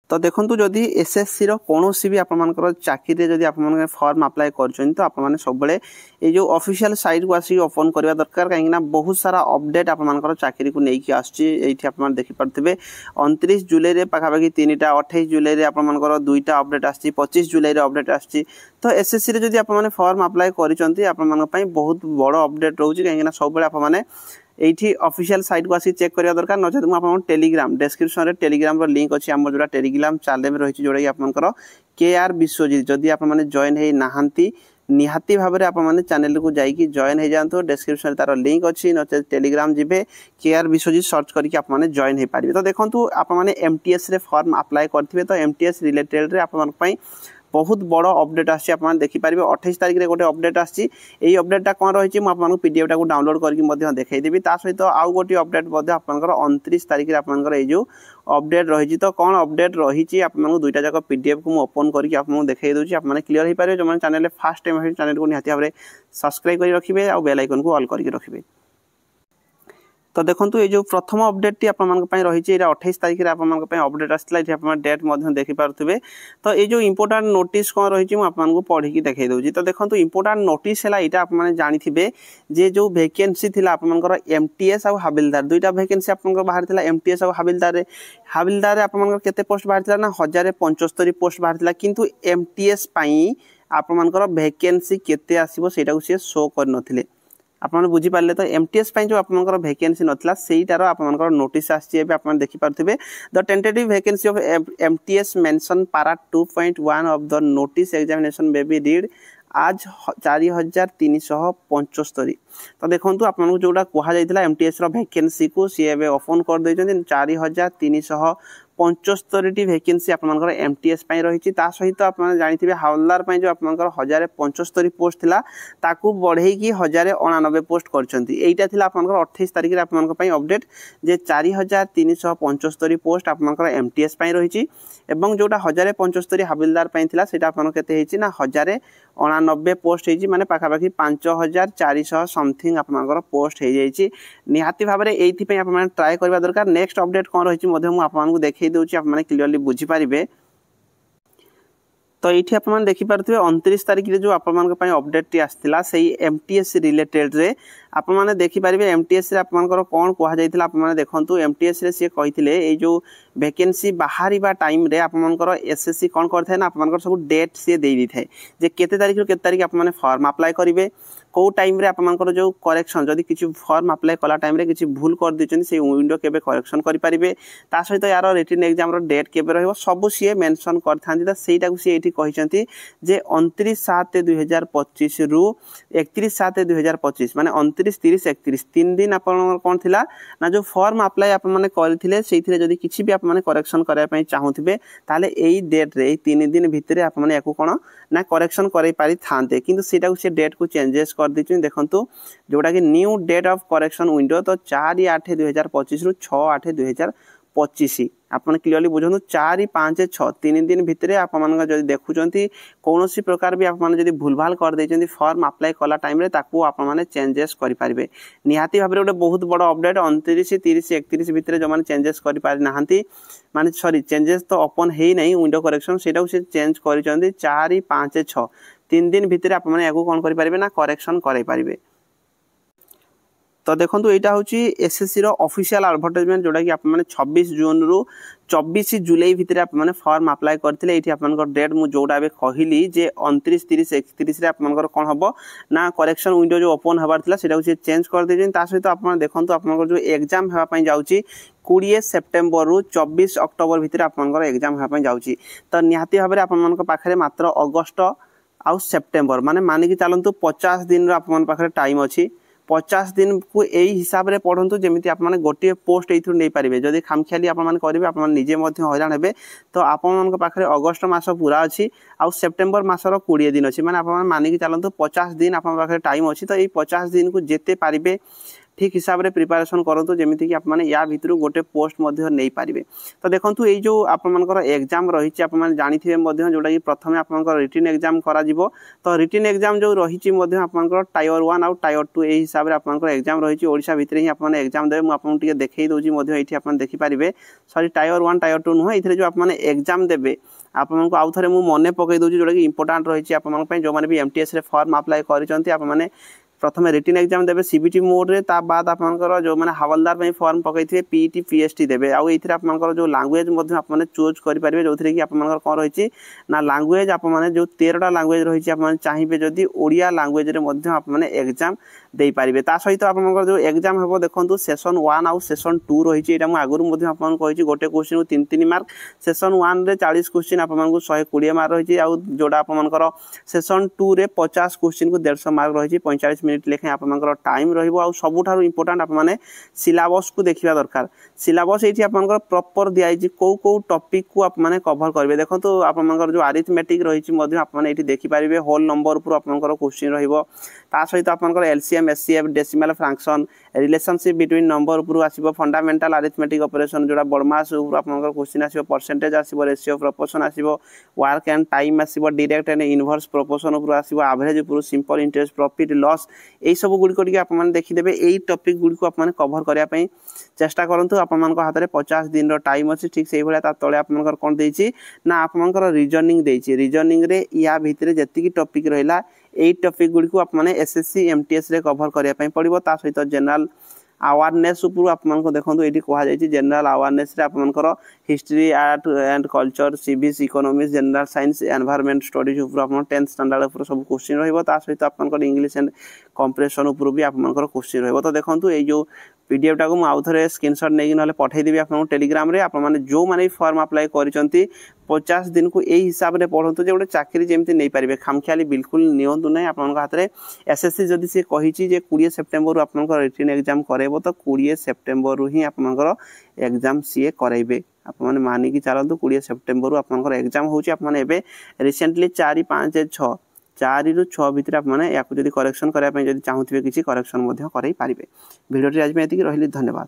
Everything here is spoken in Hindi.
तो देखो जदि एसएससी कौन भी आपर चाकरी जदि आप फॉर्म अप्लाई कर तो आप सब ये जो ऑफिशियल साइट को आसिक ओपन करवा दरकार कहीं बहुत सारा अपडेट आपर चाकरी को लेकिन आप देखिपे 29 जुलाई पाखापाखि 3टा 28 जुलाई आपर 2टा अपडेट आसी 25 जुलाई अपडेट आसी तो एसएससी जदि आप फॉर्म अप्लाई कर बहुत बड़ अपडेट रोचे कहीं सब आप एठी ऑफिशियल साइट को आसी चेक करिया दरकार नचे तुम आपन टेलीग्राम डिस्क्रिप्शन रे टेलीग्राम रो लिंक अछि हमर जोड़ा टेलीग्राम चैनल में रहिछि जोड़ा कि आपनकर केआर विश्वजीत जदि आप माने जॉइन हे नाहंती निहाती भाबरे आप माने चैनल को जाई कि जॉइन हे जानतो डिस्क्रिप्शन तार लिंक अछि नचे टेलीग्राम जिबे केआर विश्वजीत सर्च करके आप माने जॉइन हे पारिबे। तो देखंतु आप माने एमटीएस रे फॉर्म अप्लाई करथिबे तो एमटीएस रिलेटेड रे आपन पई बहुत बड़ अपडेट आसी आप देखिपारे 28 तारिख रे गोटे अपडेट आसी एई अपडेटा कौन रही मुझे पीडीएफ टाक डाउनलोड करके देखदेवी ता सहित आउ गोटे अपडेट आपंकर 29 तारिख आपंकर जो अपडेट रही तो कौन अपडेट रही आपको दुईटा जाक पीडीएफ को ओपन करके आपको देखई दूसरी आप क्लीयर हो पारे जो चैनल फास्ट टाइम चैनल को निहाती भाव सब्सक्राइब कर रखिए और बेल आइकन को ऑल करके रखिए। तो देखो ये जो प्रथम अपडेट टी रही 28 तारिख में अपडेट आसाला डेट देखिपे तो ये जो इंपोर्टाट नोटिस कौन रही मुझे पढ़ी देखई दूसरी। तो देखो इंपोर्टाट नोटिस है यहाँ आप जानी जे जो वैकेंसी थी आपर एमटीएस और हाबिलदार दुईटा वैकेंसी आप बाहर एमटीएस और हाबिलदार आपते पोस्ट बाहर ना 1075 पोस्ट बाहर किंतु एमटीएस आपर वैकेंसी केते आसीबो सेटा को सी शो कर नथिले आप बुझीपारे। तो एमटीएस जो आपर वैकेंसी नाला सेटार आप नोटिस आसी देखिपे the tentative vacancy of MTS mention para 2.1 of the notice examination may be read as 4375। तो देखो आपको जोड़ा कहुला एमटीएस वैकेंसी को सी ओपन कर देते 4375 वैकेंसी आपर एमटीएस रही सहित आप जानी हावलदार जो आप 1075 पोस्ट थिला ताकू बढ़े कि 1089 पोस्ट करटा थी आप 28 तारिख में आप अपडेट जे 4375 पोस्ट आप एमटीएस रही जोटा 1075 हाबिलदार से ना 1089 पोस्ट माने पाखापाखि 5400 समथिंग आप पोस्ट हो जाइए निहाती भाव में ये ट्राए करवा दरकार। नेक्स्ट अपडेट कौन रही आपको देखई दूसरी आप क्लीयरली बुझीपारे। तो ये आप देखिपे 29 तारिख जो आपंकर अपडेट टी आसाला से एमटीएस रिलेटेड रे आप देखिपारे एमटीएस आपंकर कौन कहुला आप देखो एमटीएस सी कही जो वैकेंसी बाहर टाइम रे आपंकर एसएससी कौन करता है ना आप सब डेट सी दे था जे केते तारिख रू केते तारिख आप फॉर्म अप्लाई करेंगे कौ टाइम रे आपंकर जो करेक्शन जदि किसी फॉर्म अप्लाई कला टाइम रे किसी भूल कर देछन से विंडो केबे करेक्शन करि परिबे ता सहित यार रिटन एग्जाम रो डेट केबे रहबो सब सी मेंशन करथांती त सेटा को सी एठी कहिसंती जे 29/7/2025 रु 31/7/2025 माने 29 30 31 तीन दिन आपन कोन थिला ना जो फॉर्म अप्लाई आप माने करथिले सेइथिले जदि किछि भी आप माने करेक्शन करय पई चाहुथिबे ताले एई डेट रे 3 दिन भितरे आप माने याकू कोन ना करेक्शन करै पारि थांते किंतु सेटा को से डेट को चेंजेस कर दी देखो जोटा कि new date of correction window तो 4/8/2025 रु 6/8/2025 आप क्लीयरली बुझु 4-5-6 3 दिन भितर आप देखुं कौन प्रकार भी आप भूल भाल कर देते फॉर्म अप्लाई कला टाइम रे ताकू आप चेंजेस करेंगे निहाती भाव में गोटे बहुत बड़ अपडेट 29 30 31 भितर जो मैंने चेंजेस कर माने सॉरी चेंजेस तो ओपन है नहीं विंडो करेक्शन सेटा से चेंज कर 4-5-6 3 दिन भितर आप कौन करेंगे ना करेक्शन करेंगे। तो देखो यहाँ हूँ एसएससी ऑफिशियल एडवर्टाइजमेंट जोटा कि आप 26 जून रु 24 जुलाई भितर आप फॉर्म अप्लाई करते ये डेट मुझे जोटा कहली जे 29 30 31 आपंकर कौन हम ना करेक्शन विंडो जो ओपन हबार था से चेंज कर दे सहित आप देखो आप जो एग्जाम होगापी जाऊँगी 20 सेप्टेम्बर रु 24 अक्टोबर भितर आपंकर एग्जाम होगापी जाऊँगी तो निहाती भाव में आप पाखे मात्र अगस्ट आउ सेप्टेम्बर मानिकी चलतु 50 दिन आप टाइम अच्छी 50 दिन को यही हिसाब से पढ़ु जमी आप गोटे पोस्ट ये नहीं पारे जदि खामखियाली करेंगे आप निजे हईराण हे तो आपण पाखे अगस्ट मास पूरा अच्छी आउ सेप्टेम्बर मासर 20 दिन अच्छी माने आप मानिकी चलतु 50 दिन आप टाइम अच्छी तो ये 50 दिन को जिते पारे ठीक हिसाब से प्रिपरेशन करूँ जमीती कि आपने या भितर गोटे पोस्ट नहीं पारे। तो देखो ये जो आपर एग्जाम रही जानते हैं जोटा कि प्रथम आप रिटन एग्जाम करा तो रिटन एग्जाम जो रही आप टायर 1 आउ टायर 2 यही हिसाब से आप एग्जाम रही ओडिशा भितर ही आप एग्जाम देवे मुझे देखई दूसरी ये आप देखिपारे सॉरी टायर 1 टायर 2 नुह ये जो आपने एग्जाम देवे आपको आउ थे मुझे मन पकई दूसरी जोटा कि इंपोर्टाट रही है जो मैंने भी एमटीएस रे फॉर्म अप्लाई कर प्रथम रिटन एग्जाम देवे सीबीटी मोड रे ता बाद आपनकर जो माने हवलदार में फॉर्म पकई पीईटी पीएसटी देवे आउ एथिरे आपनकर जो लैंग्वेज आपने चूज कर पारे जो कि आपनकर कौन रही ना लैंग्वेज आप जो 13टा लैंग्वेज रही आप चाहिए जदि ओडिया लैंग्वेज रे आपने एग्जाम दे पारे ता सहित आपनकर जो एग्जाम हे देखो सेसन 1 आउ सेसन 2 रही है आगुरी आपको गोटे क्वेश्चन 3-3 मार्क सेसन 1 रे 40 क्वेश्चन आपको 120 मार्क रही है जोड़ा आपनकर सेसन 2 रे 50 क्वेश्चन को 150 मार्क रही है 45 मिनिट लेखे आपनकर टाइम रहिबो सबुठारु इंपोर्टेंट आप माने सिलेबस को देखिबा दरकार सिलेबस एठी आपनकर प्रॉपर दिया है को टॉपिक को आप माने कवर करबे देखो तो आपनकर जो अरिथमेटिक रही छि आप माने एठी देखि पारिबे होल नंबर ऊपर आपनकर क्वेश्चन रहिबो ता सहित आपनकर LCM HCF decimal fraction relationship between number ऊपर आसीबो फंडामेंटल अरिथमेटिक ऑपरेशन जोड़ा बड़मास ऊपर आपनकर क्वेश्चन आसीबो परसेंटेज आसीबो रेशियो प्रोपोर्शन आसीबो वर्क एंड टाइम आसीबो डायरेक्ट एंड इनवर्स प्रोपोर्शन ऊपर आसीबो एवरेज ऊपर सिंपल इंटरेस्ट प्रॉफिट लॉस यही सब गुड़िक आपने देखीदे यही टॉपिक गुड़िक आपने कवर करने चेष्टा करूँ आपण हाथ में 50 दिन टाइम अच्छी ठीक से भाया तले आपंकर कौन देती ना आपंकर रीजनिंग देती रीजनिंग रे या भितर जी टॉपिक रहा यही टॉपिक गुड़िक आपने एसएससी एमटीएस रे कवर करने पड़ो ता सहित जनरल अवेयरनेस ऊपर आपको देखो ये कहुई जनरल अवेयरनेस रे आपंकर history art and culture civics economics general science environment studies ऊपर आप 10th स्टैंडर्ड ऊपर सब क्वेश्चन रहिबो ता सहित आपंकर इंग्लिश एंड कंप्रेशन ऊपर भी आपंकर क्वेश्चन रहिबो। तो देखो ये जो पीडीएफ टाको मु आउ थे स्क्रीनशॉट नहीं ना पठेदेवी आपको टेलीग्राम रे आपने जो मैंने फॉर्म अप्लाई करिसंती 50 दिन को यही हिसाब से पढ़ंतु जे गोटे चाकरी जमी नहीं पारे खामखियाली बिल्कुल नियंतु ना आप हाथ में एसएससी जदि सी कही 20 सेप्टेम्बर आपंकर रिटन एग्जाम कराइब तो 20 सेप्टेम्बर ही आपंकर एग्जाम सी कराइबे आपने मानिकी चलतु 20 सेप्टेम्बर आपंकर एग्जाम होची आपने एबे रिसेंटली 4 5 6 4 ରୁ 6 भितर आपने या करेक्शन करने चाहूे किसी करेक्शन कराई पारे। भिडियो आज में एतिक रही धन्यवाद।